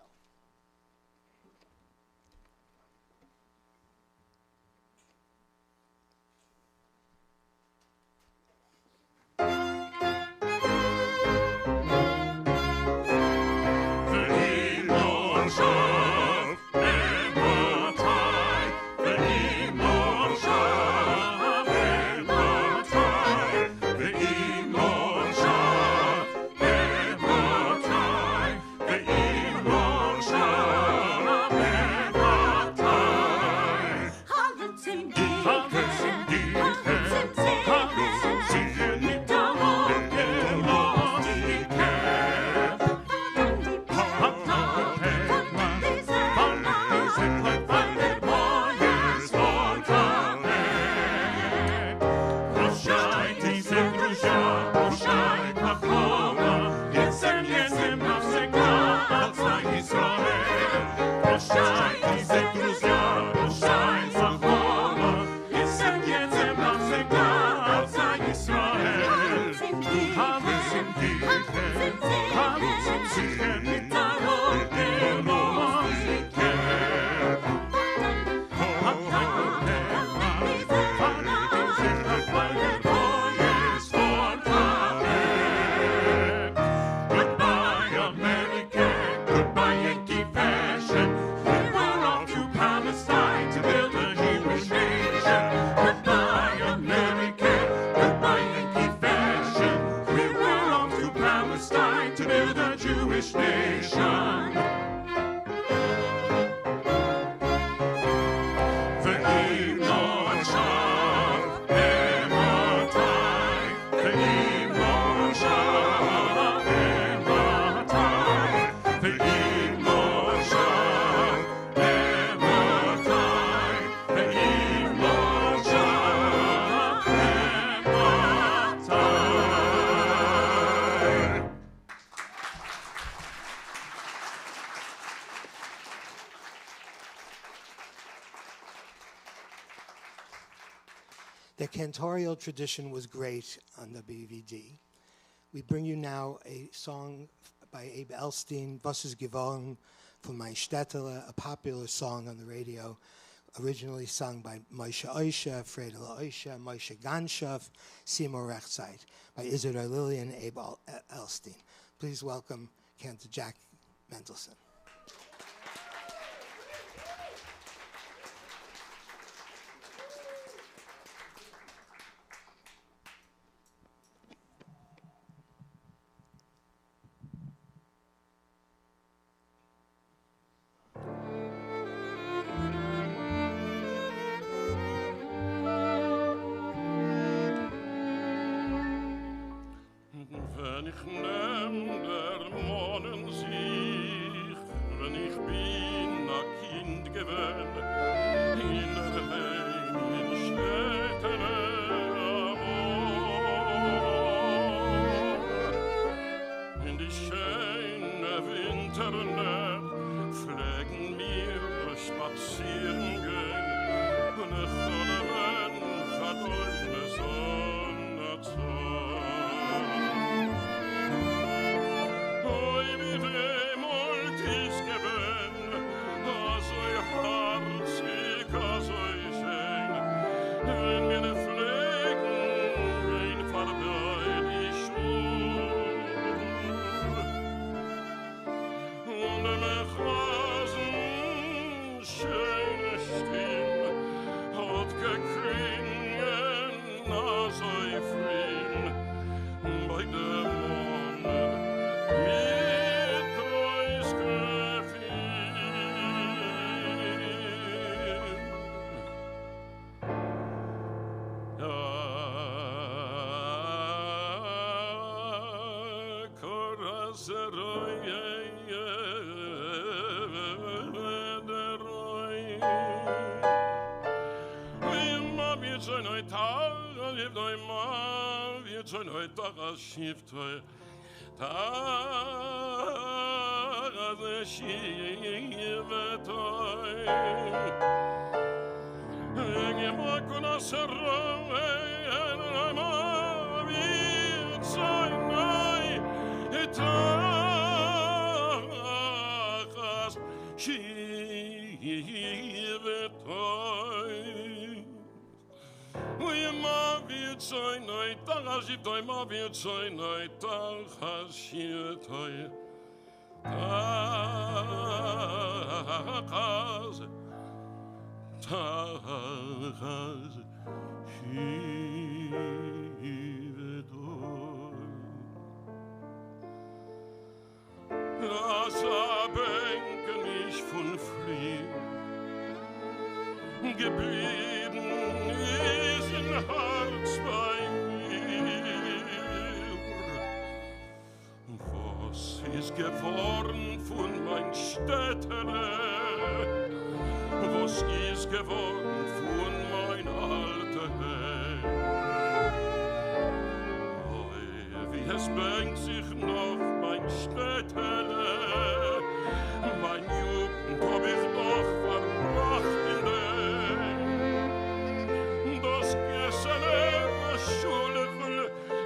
The cantorial tradition was great on WEVD. We bring you now a song by Abraham Ellstein, Was ist geworden von mein Städtele, a popular song on the radio, originally sung by Moshe Oisha, Friedel Oisha, Moshe Ganshoff, Seymour Rechtzeit, by Isidore Lilly and Abe Ellstein. Please welcome Cantor Jack Mendelson. wenn mir ne Pflegen ein Verbeid ich und mich rasen schöne Stimme hat geklingen als ein Frieden bei dem Monde mit treus Shiff Lass Bänke nicht von Frieden geblieben ist ein Herz bei mir. Was ist geworden von mein Städtele? Was ist geworden von mein alter Herr? Wie es bängt sich noch mein Städtele, mein Jugend hab ich doch verbracht in dem. Das Geselle, das Schulechel,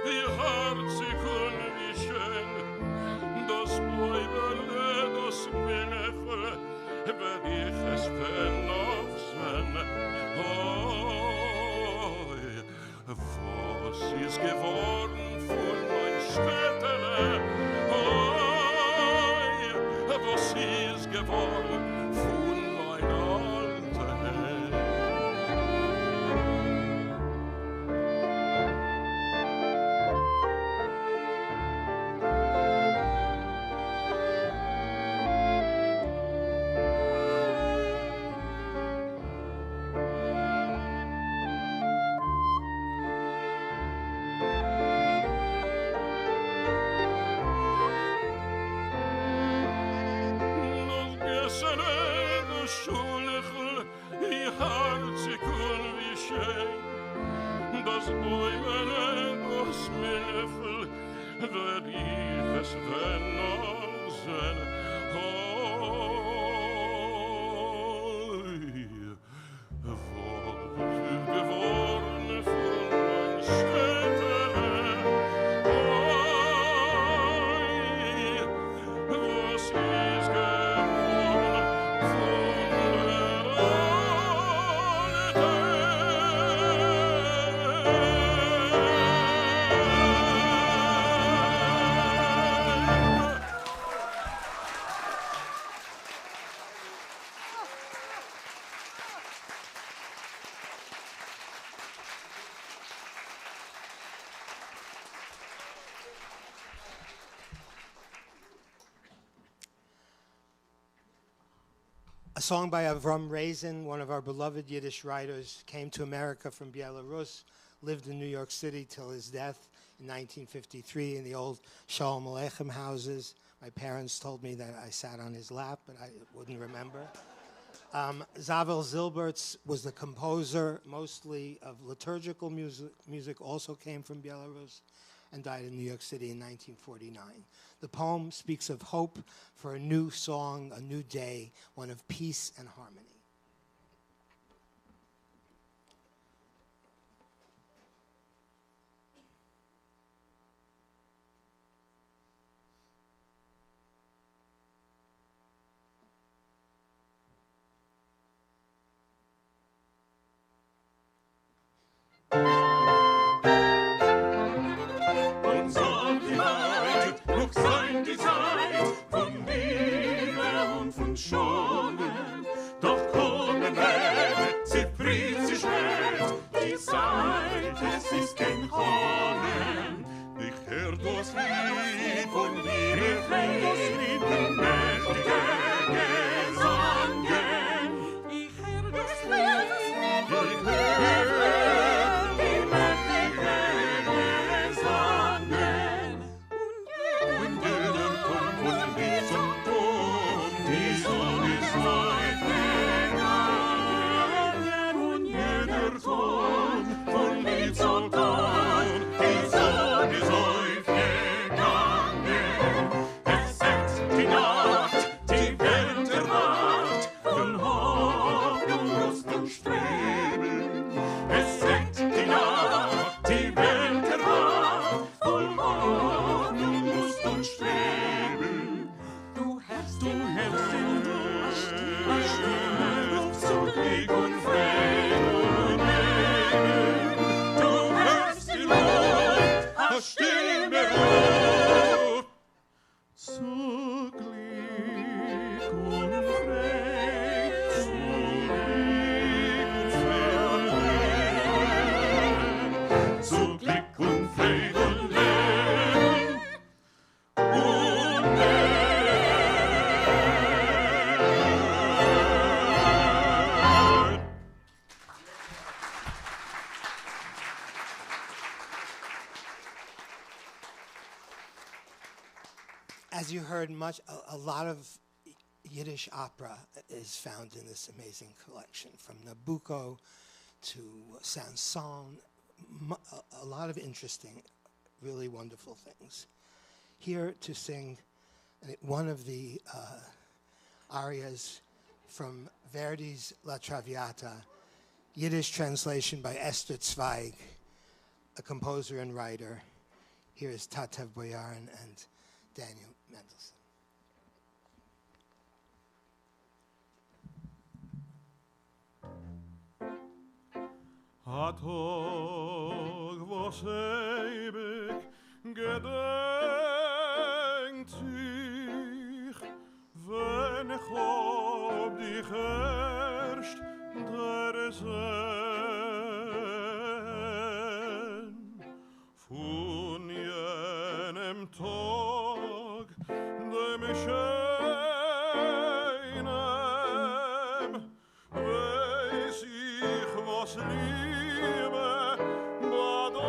wie herzig und wie schön, das Bäubele, das Minechel, werd ich es noch sehen. Was ist geworden von mein Städtele? Was ist geworden von mein alter Herr? Das Bäumele, das Minechel, werd ich es noch sehen. Was ist geworden von mein Städtele? Was ist geworden von A song by Avraham Ellstein, one of our beloved Yiddish writers, came to America from Belarus, lived in New York City till his death in 1953 in the old Sholom Aleichem houses. My parents told me that I sat on his lap, but I wouldn't remember. Zavel Zilberts was the composer, mostly of liturgical music, also came from Belarus, and died in New York City in 1949. The poem speaks of hope for a new song, a new day, one of peace and harmony. es ist kein Holen. Ich hör das Lied von mir, ich hör das Lied von mächtige Gesangen. Ich hör das Lied, ich hör die mächtige Gesangen. Und jeder kommt von Lied zum Ton, die Sonne ist weit gegangen. Und jeder kommt von Lied zum Ton, die Sonne ist weit gegangen. Es senkt die Nacht, die Welt erwacht, von Hoffnung, Lust und Streben. Es senkt die Nacht, die Welt erwacht, von Hoffnung, Lust und Streben. Du hältst in der Stimme zu Glück und Frieden. Du hörst die Luft, a Stimme ruft. Zu Glück und Frieden, zu Glück und Frieden leben. As you heard, a lot of Yiddish opera is found in this amazing collection, from Nabucco to Sanson, a lot of interesting, really wonderful things. Here to sing one of the arias from Verdi's La Traviata, Yiddish translation by Esther Zweig, a composer and writer. Here is Tatev Boyarin and Daniel Mendelssohn. Hatog was ewig gedenkt sich, wenn ich ob dich erst der Sehn. Von jenem Tag, dem ich einem, weiß ich, was Liebe bedeutet.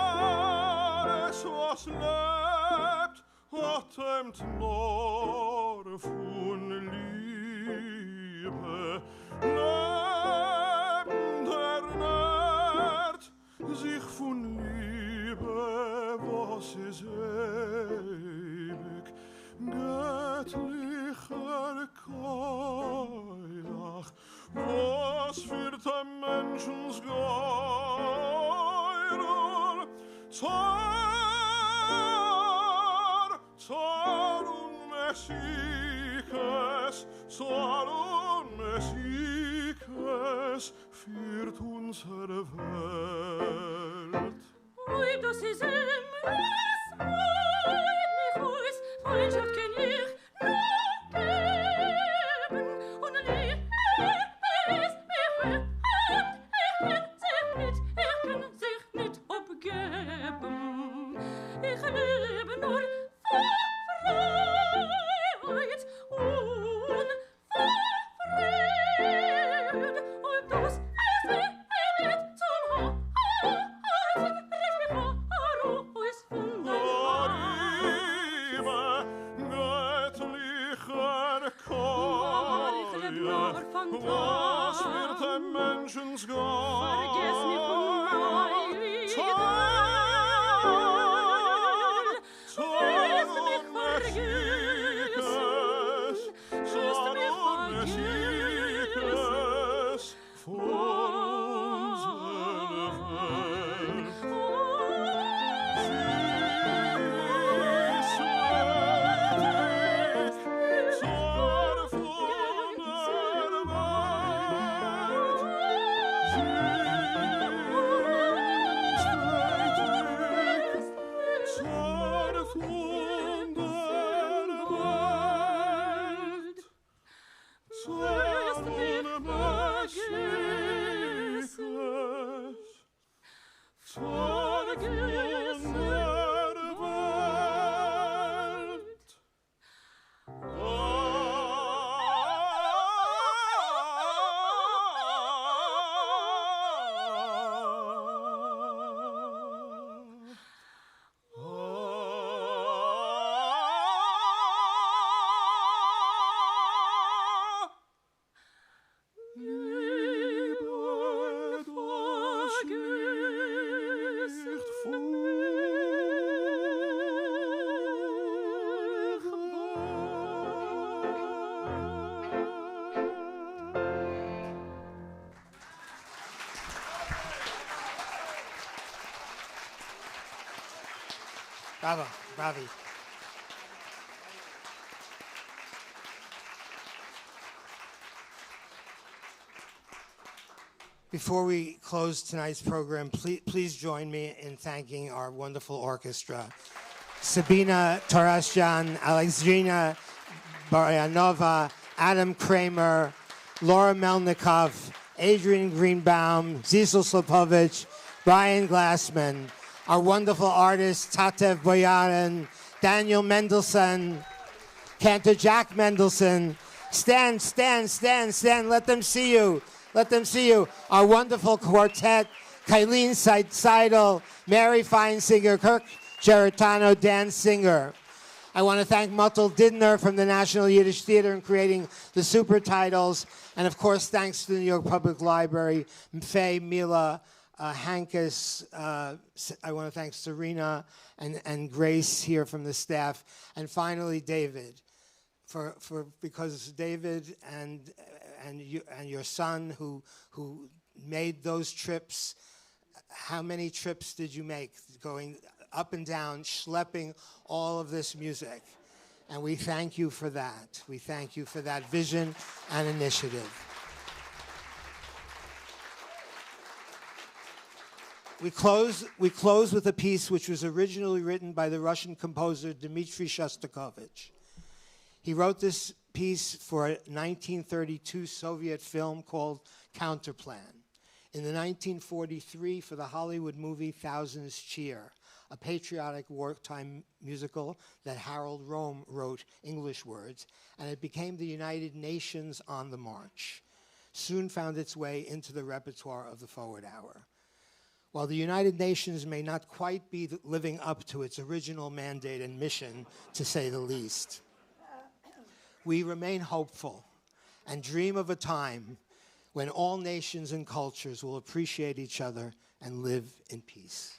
Alles, was lebt, atmet nur von Liebe. Neben der Nacht sich von Liebe, was ist ewig, göttlicher Keilach, was wird am Menschens Geurung, Zar und Messikes, Zar und Messikes, führt unsere Welt. Ui, das ist was freut mich aus, Freundschaft kann ich noch geben, und Liebe ist mich bekannt, ich kann sich nicht abgeben. Ich liebe nur Freiheit und Frieden, und das ist mir nicht zum Hasen, riss mich aus von der was wird dem Menschens Geist? Vergiss mich von Zuerst Bravo, bravi. Before we close tonight's program, please join me in thanking our wonderful orchestra. Sabina Tarasjan, Alexandrina Baryanova, Adam Kramer, Laura Melnikov, Adrian Greenbaum, Zisel Slopovich, Brian Glassman, our wonderful artists, Tatev Boyarin, Daniel Mendelsohn, Cantor Jack Mendelsohn. Stand, let them see you. Let them see you. Our wonderful quartet, Kylene Seidel, Mary Feinsinger, Kirk Geritano, Dan Singer. I want to thank Muttel Didner from the National Yiddish Theater in creating the super titles. And of course, thanks to the New York Public Library, Faye, Mila, Hankus. I want to thank Serena and Grace here from the staff. And finally, David, because David and your son who made those trips. How many trips did you make going up and down, schlepping all of this music? And we thank you for that. We thank you for that vision and initiative. We close with a piece which was originally written by the Russian composer Dmitri Shostakovich. He wrote this piece for a 1932 Soviet film called Counterplan. In the 1943 for the Hollywood movie Thousands Cheer, a patriotic wartime musical that Harold Rome wrote English words, and it became the United Nations on the March. Soon found its way into the repertoire of the Forward Hour. While the United Nations may not quite be living up to its original mandate and mission, to say the least, we remain hopeful and dream of a time when all nations and cultures will appreciate each other and live in peace.